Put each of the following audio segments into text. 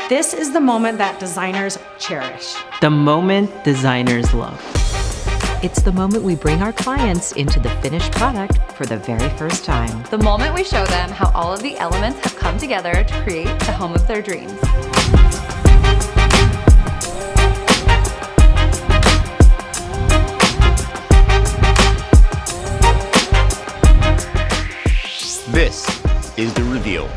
This is the moment that designers cherish. The moment designers love. It's the moment we bring our clients into the finished product for the very first time. The moment we show them how all of the elements have come together to create the home of their dreams. This is The Reveal.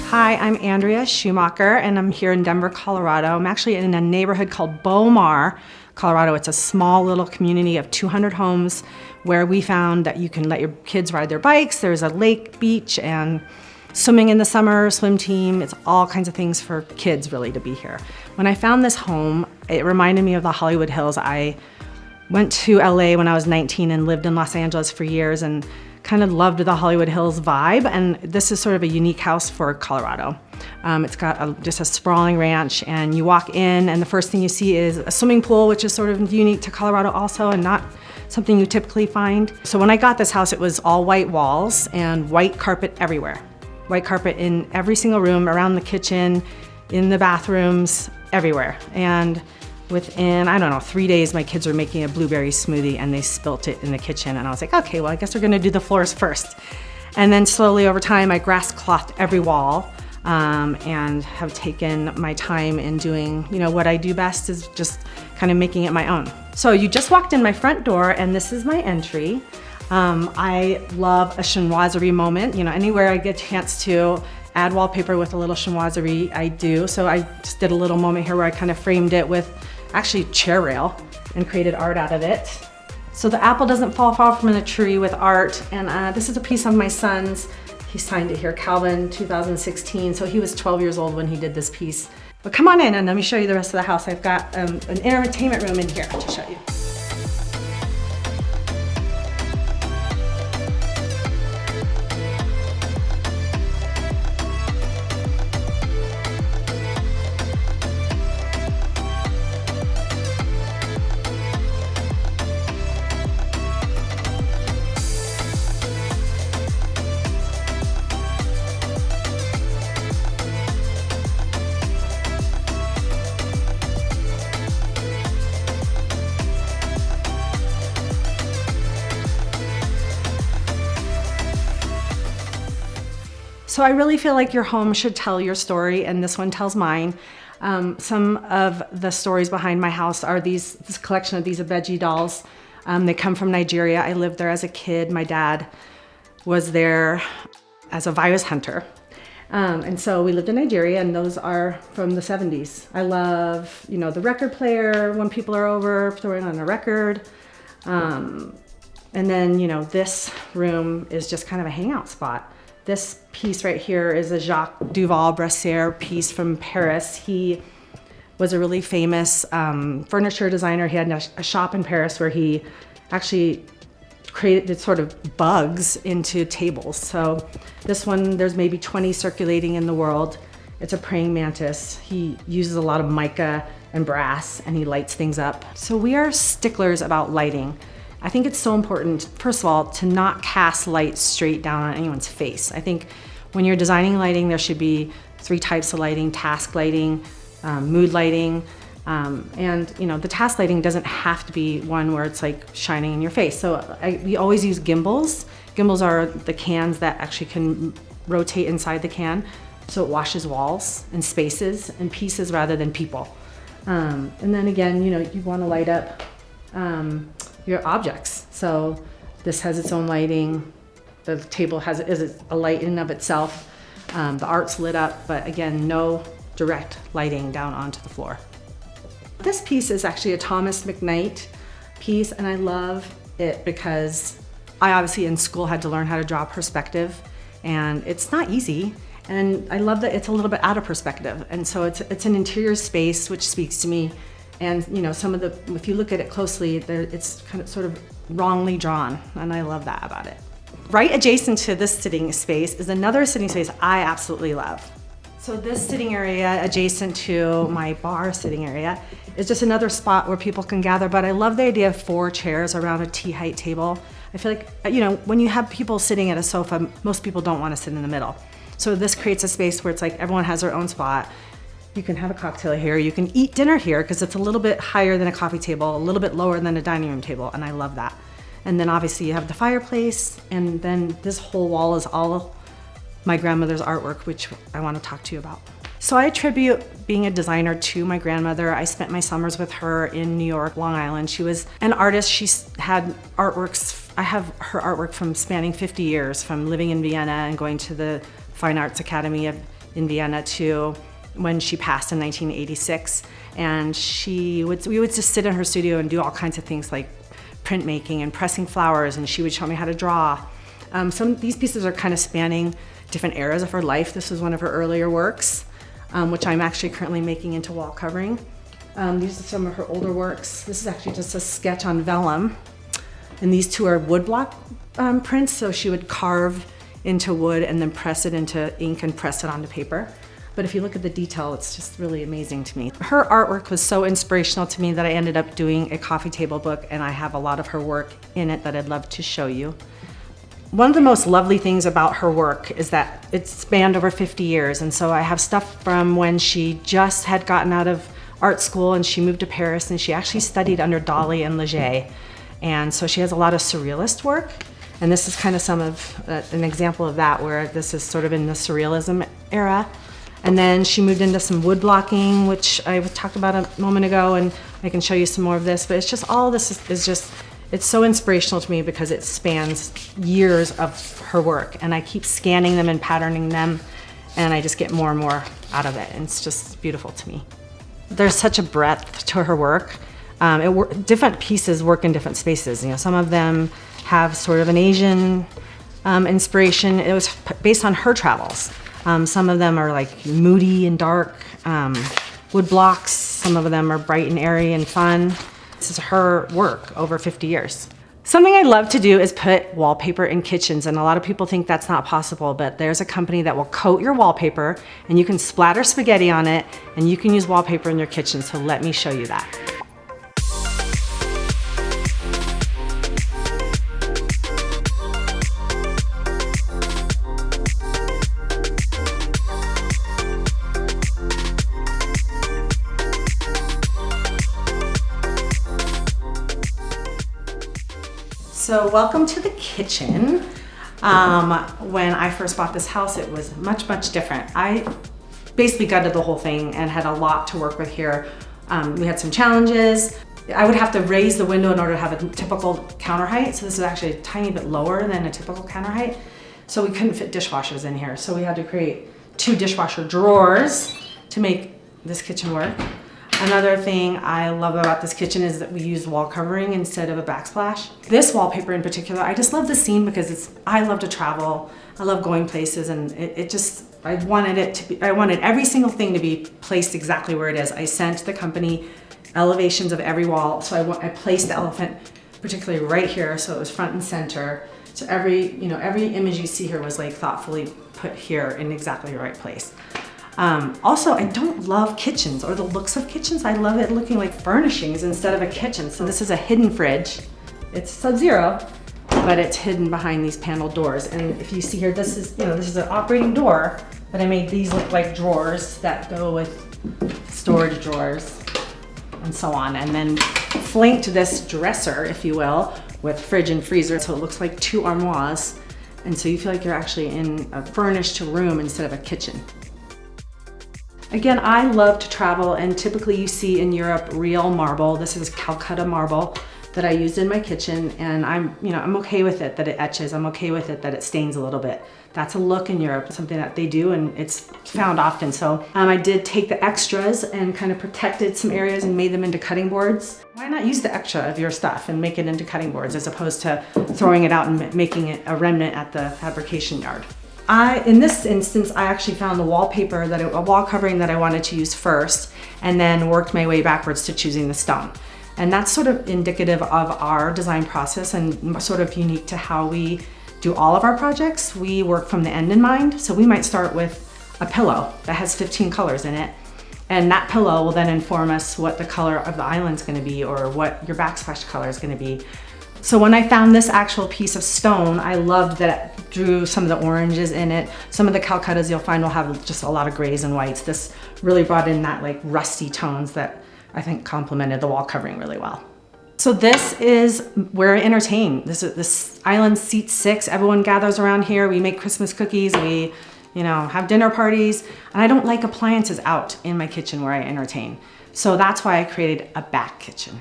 Hi, I'm Andrea Schumacher, and I'm here in Denver, Colorado. I'm actually in a neighborhood called Beaumar, Colorado. It's a small little community of 200 homes where we found that you can let your kids ride their bikes. There's a lake, beach, and swimming in the summer, swim team. It's all kinds of things for kids really to be here. When I found this home, it reminded me of the Hollywood Hills. I went to LA when I was 19 and lived in Los Angeles for years and kind of loved the Hollywood Hills vibe, and this is sort of a unique house for Colorado. It's got just a sprawling ranch, and you walk in and the first thing you see is a swimming pool, which is sort of unique to Colorado also and not something you typically find. So when I got this house, it was all white walls and white carpet everywhere. White carpet in every single room, around the kitchen, in the bathrooms, everywhere. And within, I don't know, 3 days, my kids were making a blueberry smoothie and they spilt it in the kitchen. And I was like, okay, well, I guess we're gonna do the floors first. And then slowly over time, I grass clothed every wall and have taken my time in doing, what I do best is just kind of making it my own. So you just walked in my front door and this is my entry. I love a chinoiserie moment. Anywhere I get a chance to add wallpaper with a little chinoiserie, I do. So I just did a little moment here where I kind of framed it with actually chair rail and created art out of it. So the apple doesn't fall far from the tree with art, and this is a piece of my son's. He signed it here, Calvin, 2016, so he was 12 years old when he did this piece. But come on in and let me show you the rest of the house. I've got an entertainment room in here to show you. So I really feel like your home should tell your story, and this one tells mine. Some of the stories behind my house are this collection of these Abeji dolls. They come from Nigeria. I lived there as a kid. My dad was there as a virus hunter. And so we lived in Nigeria, and those are from the 70s. I love, the record player when people are over, throwing on a record. And then, this room is just kind of a hangout spot. This piece right here is a Jacques Duval Brassiere piece from Paris. He was a really famous furniture designer. He had a shop in Paris where he actually created sort of bugs into tables. So this one, there's maybe 20 circulating in the world. It's a praying mantis. He uses a lot of mica and brass, and he lights things up. So we are sticklers about lighting. I think it's so important, first of all, to not cast light straight down on anyone's face. I think when you're designing lighting, there should be 3 types of lighting: task lighting, mood lighting, and the task lighting doesn't have to be one where it's like shining in your face. So we always use gimbals. Gimbals are the cans that actually can rotate inside the can, so it washes walls and spaces and pieces rather than people. And then again, you want to light up your objects. So this has its own lighting. The table is a light in and of itself. The art's lit up, but again, no direct lighting down onto the floor. This piece is actually a Thomas McKnight piece, and I love it because I obviously in school had to learn how to draw perspective, and it's not easy. And I love that it's a little bit out of perspective. And so it's an interior space, which speaks to me. And some of if you look at it closely, it's kind of sort of wrongly drawn, and I love that about it. Right adjacent to this sitting space is another sitting space I absolutely love. So this sitting area adjacent to my bar sitting area is just another spot where people can gather, but I love the idea of 4 chairs around a tea height table. I feel like, when you have people sitting at a sofa, most people don't want to sit in the middle. So this creates a space where it's like everyone has their own spot. You can have a cocktail here, you can eat dinner here because it's a little bit higher than a coffee table, a little bit lower than a dining room table, and I love that. And then obviously you have the fireplace, and then this whole wall is all my grandmother's artwork, which I want to talk to you about. So I attribute being a designer to my grandmother. I spent my summers with her in New York, Long Island. She was an artist. She had artworks. I have her artwork from spanning 50 years, from living in Vienna and going to the Fine Arts Academy in Vienna to when she passed in 1986. And we would just sit in her studio and do all kinds of things like printmaking and pressing flowers, and she would show me how to draw. These pieces are kind of spanning different eras of her life. This was one of her earlier works, which I'm actually currently making into wall covering. These are some of her older works. This is actually just a sketch on vellum, and these 2 are woodblock prints, so she would carve into wood and then press it into ink and press it onto paper. But if you look at the detail, it's just really amazing to me. Her artwork was so inspirational to me that I ended up doing a coffee table book, and I have a lot of her work in it that I'd love to show you. One of the most lovely things about her work is that it spanned over 50 years. And so I have stuff from when she just had gotten out of art school and she moved to Paris, and she actually studied under Dali and Leger. And so she has a lot of surrealist work. And this is kind of an example of that, where this is sort of in the surrealism era. And then she moved into some wood blocking, which I talked about a moment ago, and I can show you some more of this. But it's just, all this is just, it's so inspirational to me because it spans years of her work, and I keep scanning them and patterning them, and I just get more and more out of it, and it's just beautiful to me. There's such a breadth to her work. Different pieces work in different spaces. Some of them have sort of an Asian inspiration. It was based on her travels. Some of them are like moody and dark wood blocks. Some of them are bright and airy and fun. This is her work over 50 years. Something I love to do is put wallpaper in kitchens, and a lot of people think that's not possible, but there's a company that will coat your wallpaper and you can splatter spaghetti on it, and you can use wallpaper in your kitchen, so let me show you that. So welcome to the kitchen. When I first bought this house, it was much, much different. I basically gutted the whole thing and had a lot to work with here. We had some challenges. I would have to raise the window in order to have a typical counter height. So this is actually a tiny bit lower than a typical counter height. So we couldn't fit dishwashers in here. So we had to create 2 dishwasher drawers to make this kitchen work. Another thing I love about this kitchen is that we use wall covering instead of a backsplash. This wallpaper in particular, I just love the scene because I love to travel. I love going places, and I wanted every single thing to be placed exactly where it is. I sent the company elevations of every wall. So I placed the elephant particularly right here, so it was front and center. So every image you see here was like thoughtfully put here in exactly the right place. Also, I don't love kitchens or the looks of kitchens. I love it looking like furnishings instead of a kitchen. So this is a hidden fridge. It's Sub-Zero, but it's hidden behind these paneled doors. And if you see here, this is an operating door, but I made these look like drawers that go with storage drawers and so on. And then flanked this dresser, if you will, with fridge and freezer. So it looks like 2 armoires. And so you feel like you're actually in a furnished room instead of a kitchen. Again, I love to travel, and typically you see in Europe real marble. This is Calcutta marble that I used in my kitchen, and I'm okay with it that it etches. I'm okay with it that it stains a little bit. That's a look in Europe, something that they do, and it's found often. So I did take the extras and kind of protected some areas and made them into cutting boards. Why not use the extra of your stuff and make it into cutting boards as opposed to throwing it out and making it a remnant at the fabrication yard? In this instance, I actually found the wallpaper, a wall covering that I wanted to use first, and then worked my way backwards to choosing the stone. And that's sort of indicative of our design process and sort of unique to how we do do all of our projects, we work from the end in mind. So we might start with a pillow that has 15 colors in it. And that pillow will then inform us what the color of the island's gonna be or what your backsplash color is gonna be. So when I found this actual piece of stone, I loved that it drew some of the oranges in it. Some of the Calcuttas you'll find will have just a lot of grays and whites. This really brought in that like rusty tones that I think complemented the wall covering really well. So this is where I entertain. This island seats 6. Everyone gathers around here. We make Christmas cookies. We, have dinner parties. And I don't like appliances out in my kitchen where I entertain. So that's why I created a back kitchen.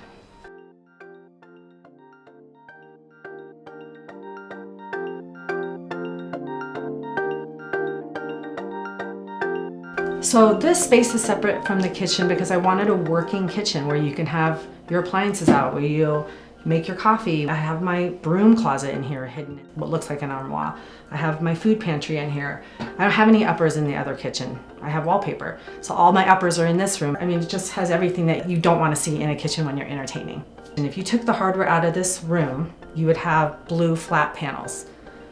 So this space is separate from the kitchen because I wanted a working kitchen where you can have your appliances out, where you make your coffee. I have my broom closet in here hidden, what looks like an armoire. I have my food pantry in here. I don't have any uppers in the other kitchen. I have wallpaper. So all my uppers are in this room. I mean, it just has everything that you don't want to see in a kitchen when you're entertaining. And if you took the hardware out of this room, you would have blue flat panels.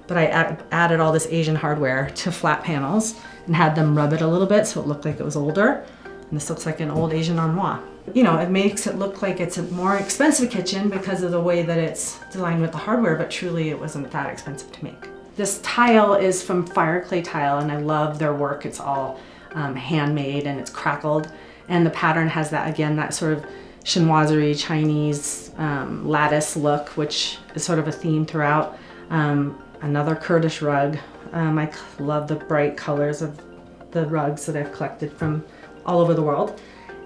But I added all this Asian hardware to flat panels and had them rub it a little bit so it looked like it was older. And this looks like an old Asian armoire. It makes it look like it's a more expensive kitchen because of the way that it's designed with the hardware, but truly it wasn't that expensive to make. This tile is from Fire Clay Tile, and I love their work. It's all handmade and it's crackled. And the pattern has that, again, that sort of chinoiserie Chinese lattice look, which is sort of a theme throughout. Another Kurdish rug. I love the bright colors of the rugs that I've collected from all over the world.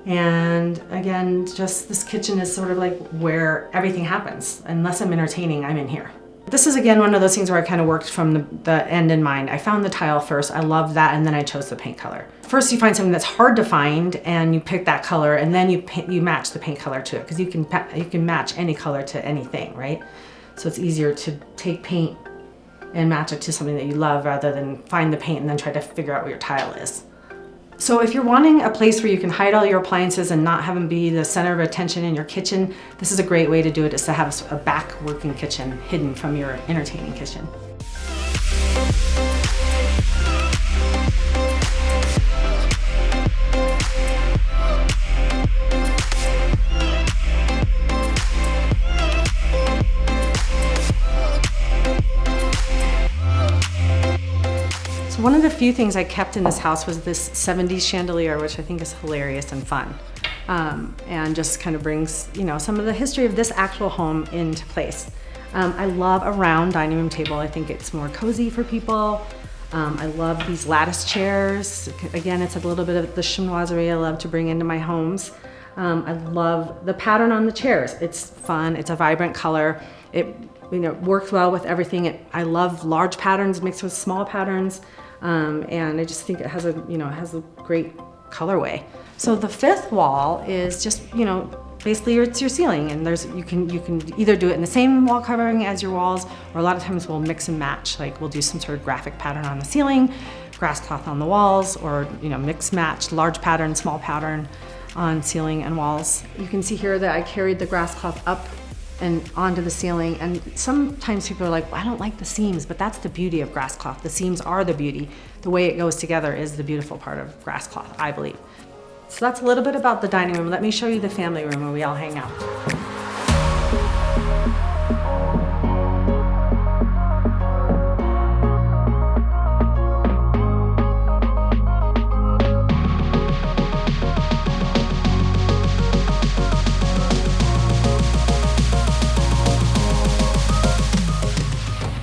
And again, just this kitchen is sort of like where everything happens. Unless I'm entertaining, I'm in here. This is again one of those things where I kind of worked from the end in mind. I found the tile first, I loved that, and then I chose the paint color. First you find something that's hard to find and you pick that color, and then you match the paint color to it, because you can match any color to anything, right? So it's easier to take paint and match it to something that you love rather than find the paint and then try to figure out what your tile is. So if you're wanting a place where you can hide all your appliances and not have them be the center of attention in your kitchen, this is a great way to do it, is to have a back working kitchen hidden from your entertaining kitchen. One of the few things I kept in this house was this 70s chandelier, which I think is hilarious and fun. And just kind of brings, some of the history of this actual home into place. I love a round dining room table. I think it's more cozy for people. I love these lattice chairs. Again, it's a little bit of the chinoiserie I love to bring into my homes. I love the pattern on the chairs. It's fun, it's a vibrant color. It works well with everything. I love large patterns mixed with small patterns. And I just think it has a great colorway. So the fifth wall is just, basically it's your ceiling, and you can either do it in the same wall covering as your walls, or a lot of times we'll mix and match. Like we'll do some sort of graphic pattern on the ceiling, grass cloth on the walls, or mix match, large pattern, small pattern on ceiling and walls. You can see here that I carried the grass cloth up and onto the ceiling, and sometimes people are like, well, I don't like the seams, but that's the beauty of grass cloth. The seams are the beauty. The way it goes together is the beautiful part of grass cloth, I believe. So that's a little bit about the dining room. Let me show you the family room where we all hang out.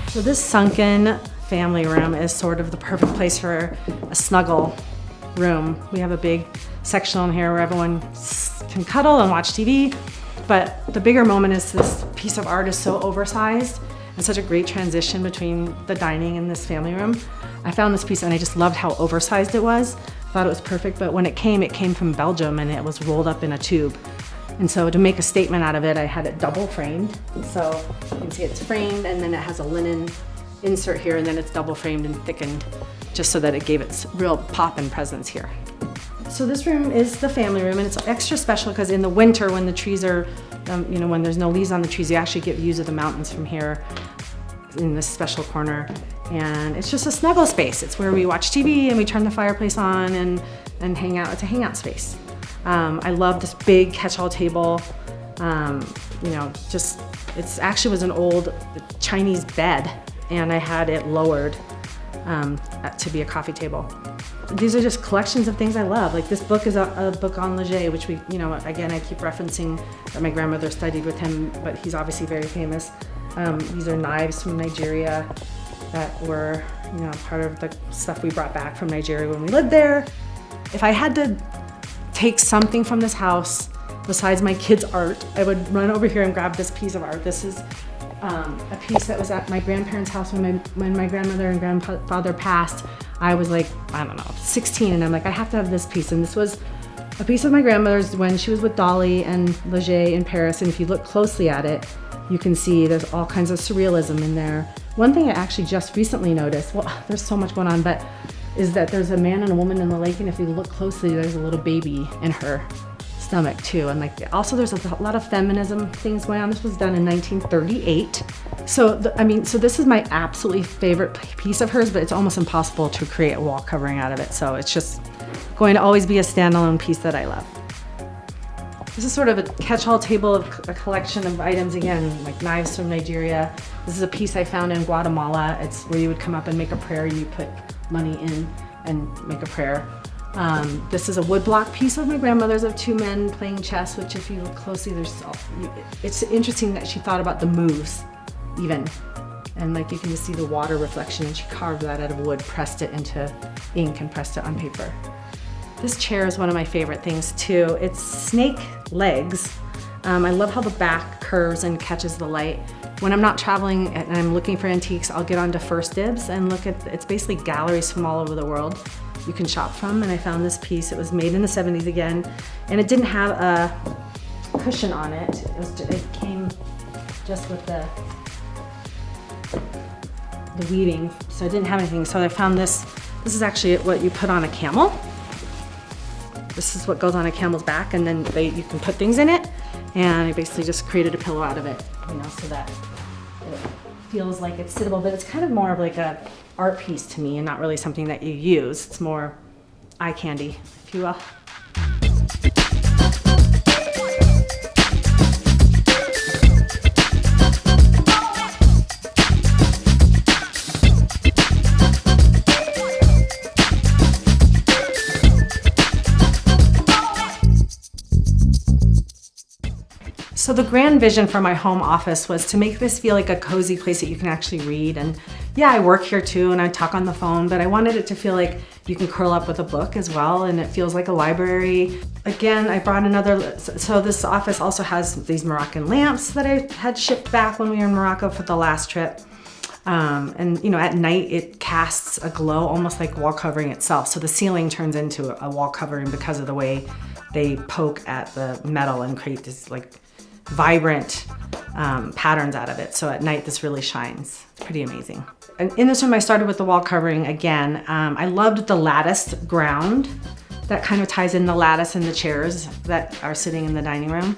So this sunken family room is sort of the perfect place for a snuggle room. We have a big section on here where everyone can cuddle and watch TV, but the bigger moment is this piece of art is so oversized and such a great transition between the dining and this family room. I found this piece and I just loved how oversized it was. I thought it was perfect, but when it came from Belgium and it was rolled up in a tube. And so to make a statement out of it, I had it double framed. So you can see it's framed, and then it has a linen insert here, and then it's double framed and thickened just so that it gave its real pop and presence here. So this room is the family room, and it's extra special because in the winter when the trees are, when there's no leaves on the trees, you actually get views of the mountains from here. in this special corner. And it's just a snuggle space. It's where we watch TV and we turn the fireplace on and hang out. It's a hangout space. I love this big catch-all table. It's actually was an old Chinese bed, and I had it lowered to be a coffee table. These are just collections of things I love. Like this book is a book on Leger, which we, again, I keep referencing that my grandmother studied with him, but he's obviously very famous. These are knives from Nigeria that were, part of the stuff we brought back from Nigeria when we lived there. If I had to take something from this house besides my kids' art, I would run over here and grab this piece of art. This is a piece that was at my grandparents' house when my grandmother and grandfather passed. I was like, 16, and I'm like, I have to have this piece. And this was a piece of my grandmother's when she was with Dali and Leger in Paris. And if you look closely at it, you can see there's all kinds of surrealism in there. One thing I actually just recently noticed, well, there's so much going on, but is that there's a man and a woman in the lake, and if you look closely, there's a little baby in her stomach too. And also there's a lot of feminism things going on. This was done in 1938. So this is my absolutely favorite piece of hers, but it's almost impossible to create a wall covering out of it. So it's just going to always be a standalone piece that I love. This is sort of a catch-all table of a collection of items, again, like knives from Nigeria. This is a piece I found in Guatemala. It's where you would come up and make a prayer. You put money in and make a prayer. This is a woodblock piece of my grandmother's of two men playing chess, which if you look closely, it's interesting that she thought about the moves even. And you can just see the water reflection, and she carved that out of wood, pressed it into ink and pressed it on paper. This chair is one of my favorite things too. It's snake legs. I love how the back curves and catches the light. When I'm not traveling and I'm looking for antiques, I'll get onto First Dibs and look at, it's basically galleries from all over the world you can shop from. And I found this piece. It was made in the 70s again, and it didn't have a cushion on it. It came just with the weaving, so I didn't have anything. So I found this. This is actually what you put on a camel. This is what goes on a camel's back, and then you can put things in it, and I basically just created a pillow out of it, so that it feels like it's sittable, but it's kind of more of like a art piece to me and not really something that you use. It's more eye candy, if you will. So the grand vision for my home office was to make this feel like a cozy place that you can actually read. And yeah, I work here too, and I talk on the phone, but I wanted it to feel like you can curl up with a book as well, and it feels like a library. Again, I brought so this office also has these Moroccan lamps that I had shipped back when we were in Morocco for the last trip. And at night it casts a glow almost like wall covering itself. So the ceiling turns into a wall covering because of the way they poke at the metal and create this vibrant patterns out of it. So at night this really shines. It's pretty amazing. And in this room I started with the wall covering again. I loved the latticed ground that kind of ties in the lattice and the chairs that are sitting in the dining room.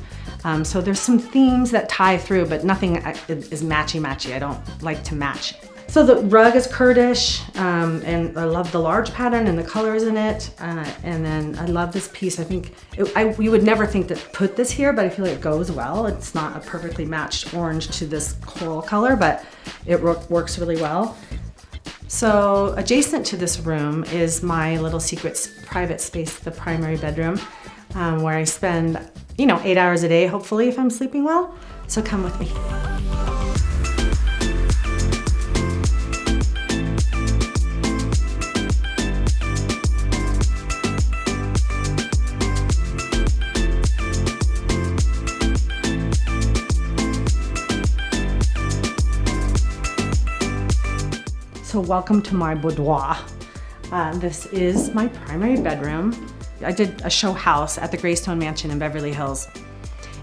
So there's some themes that tie through, but nothing is matchy-matchy. I don't like to match. So the rug is Kurdish, and I love the large pattern and the colors in it. And then I love this piece. I think you would never think to put this here, but I feel like it goes well. It's not a perfectly matched orange to this coral color, but it works really well. So adjacent to this room is my little secret private space, the primary bedroom, where I spend 8 hours a day, hopefully, if I'm sleeping well. So come with me. So welcome to my boudoir. This is my primary bedroom. I did a show house at the Greystone Mansion in Beverly Hills,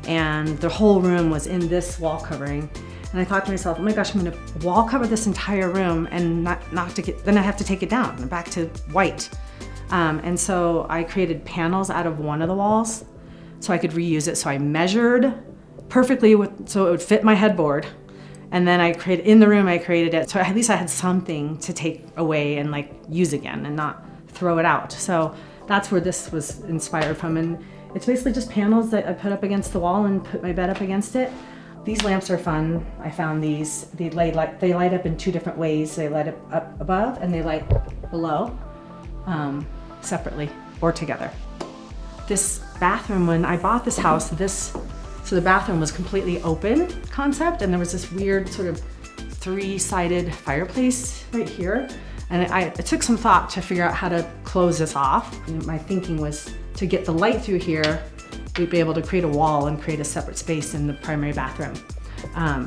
and the whole room was in this wall covering. And I thought to myself, oh my gosh, I'm gonna wall cover this entire room and then I have to take it down and back to white. And so I created panels out of one of the walls so I could reuse it. So I measured perfectly so it would fit my headboard. And then in the room I created it, so at least I had something to take away and like use again and not throw it out. So that's where this was inspired from. And it's basically just panels that I put up against the wall and put my bed up against it. These lamps are fun. I found these, they light up in two different ways. They light up above and they light below, separately or together. This bathroom, when I bought this house, so the bathroom was completely open concept, and there was this weird sort of three-sided fireplace right here. And it took some thought to figure out how to close this off. And my thinking was to get the light through here, we'd be able to create a wall and create a separate space in the primary bathroom.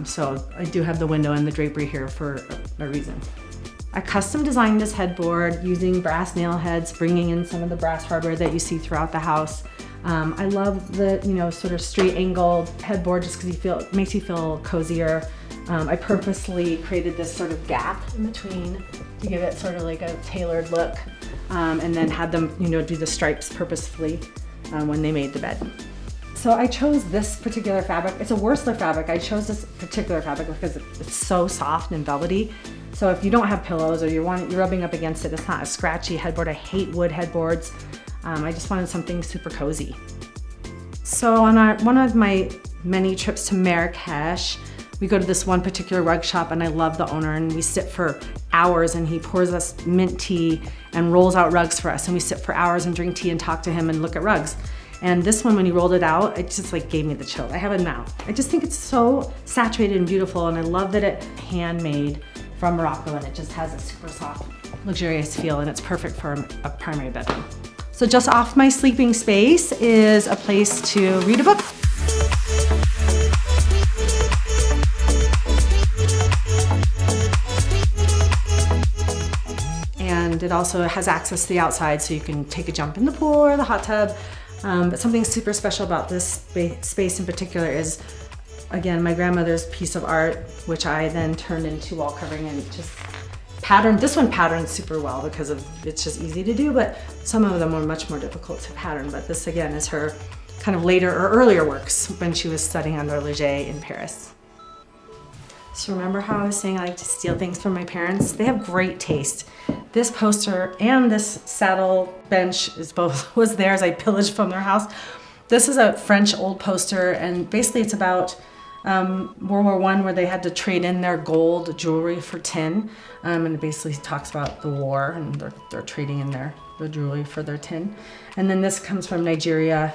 So I do have the window and the drapery here for a reason. I custom designed this headboard using brass nail heads, bringing in some of the brass hardware that you see throughout the house. I love the, sort of straight angled headboard just because it makes you feel cozier. I purposely created this sort of gap in between to give it sort of like a tailored look, and then had them, do the stripes purposefully when they made the bed. So I chose this particular fabric. It's a Wursler fabric. I chose this particular fabric because it's so soft and velvety. So if you don't have pillows or you're rubbing up against it, it's not a scratchy headboard. I hate wood headboards. I just wanted something super cozy. So on one of my many trips to Marrakesh, we go to this one particular rug shop and I love the owner, and we sit for hours and he pours us mint tea and rolls out rugs for us, and we sit for hours and drink tea and talk to him and look at rugs. And this one, when he rolled it out, it just like gave me the chills. I have it now. I just think it's so saturated and beautiful, and I love that it's handmade from Morocco and it just has a super soft, luxurious feel, and it's perfect for a primary bedroom. So just off my sleeping space is a place to read a book. And it also has access to the outside, so you can take a jump in the pool or the hot tub. But something super special about this space in particular is, again, my grandmother's piece of art, which I then turned into wall covering and just patterned. This one patterned super well because it's just easy to do, but some of them were much more difficult to pattern. But this again is her kind of later or earlier works when she was studying under Leger in Paris. So remember how I was saying I like to steal things from my parents? They have great taste. This poster and this saddle bench was theirs. I pillaged from their house. This is a French old poster, and basically it's about World War I, where they had to trade in their gold jewelry for tin. And it basically talks about the war, and they're trading in their jewelry for their tin. And then this comes from Nigeria.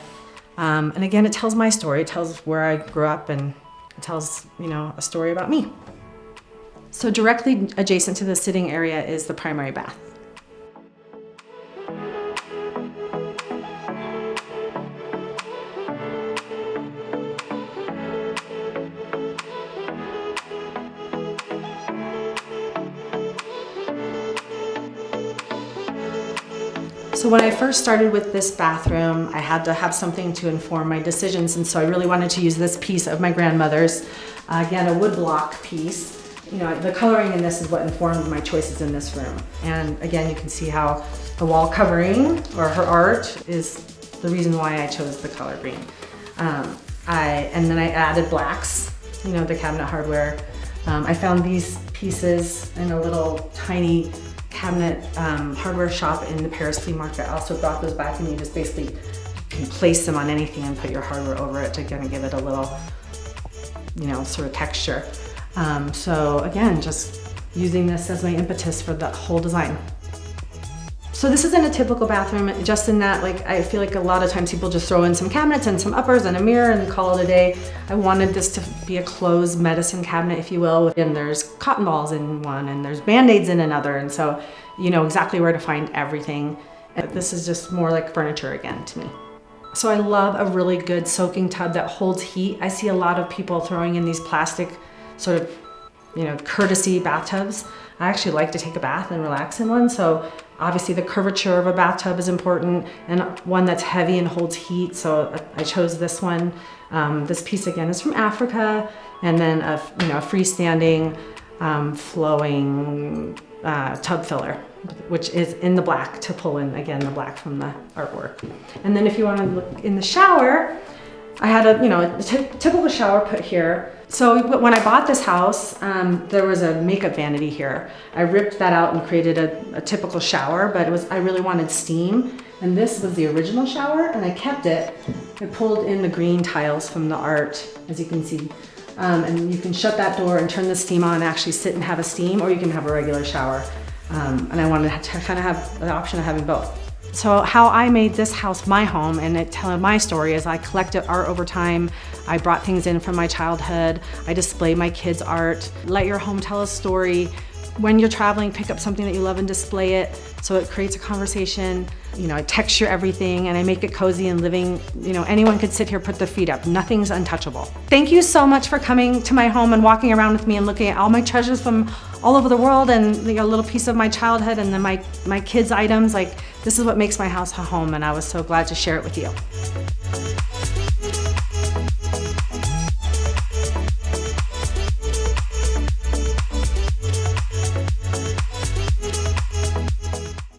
And again, it tells my story. It tells where I grew up, and it tells, a story about me. So directly adjacent to the sitting area is the primary bath. So when I first started with this bathroom, I had to have something to inform my decisions, and so I really wanted to use this piece of my grandmother's, again, a wood block piece. The coloring in this is what informed my choices in this room. And again, you can see how the wall covering, or her art, is the reason why I chose the color green. And then I added blacks, the cabinet hardware. I found these pieces in a little tiny cabinet hardware shop in the Paris flea market. I also brought those back, and you just basically can place them on anything and put your hardware over it to kind of give it a little, sort of texture. So again, just using this as my impetus for the whole design. So this isn't a typical bathroom, just in that, I feel like a lot of times people just throw in some cabinets and some uppers and a mirror and call it a day. I wanted this to be a closed medicine cabinet, if you will. And there's cotton balls in one, and there's Band-Aids in another. And so you know exactly where to find everything. And this is just more like furniture again to me. So I love a really good soaking tub that holds heat. I see a lot of people throwing in these plastic sort of, courtesy bathtubs. I actually like to take a bath and relax in one. So obviously the curvature of a bathtub is important, and one that's heavy and holds heat. So I chose this one. This piece again is from Africa, and then a freestanding flowing tub filler, which is in the black to pull in, again, the black from the artwork. And then if you want to look in the shower, I had a typical shower put here. So when I bought this house, there was a makeup vanity here. I ripped that out and created a typical shower, but I really wanted steam. And this was the original shower, and I kept it. I pulled in the green tiles from the art, as you can see. And you can shut that door and turn the steam on and actually sit and have a steam, or you can have a regular shower. And I wanted to kind of have the option of having both. So how I made this house my home and it telling my story is I collected art over time. I brought things in from my childhood. I display my kids' art. Let your home tell a story. When you're traveling, pick up something that you love and display it so it creates a conversation. I texture everything and I make it cozy and living. Anyone could sit here, put their feet up. Nothing's untouchable. Thank you so much for coming to my home and walking around with me and looking at all my treasures from all over the world and a little piece of my childhood and then my kids' items. This is what makes my house a home, and I was so glad to share it with you.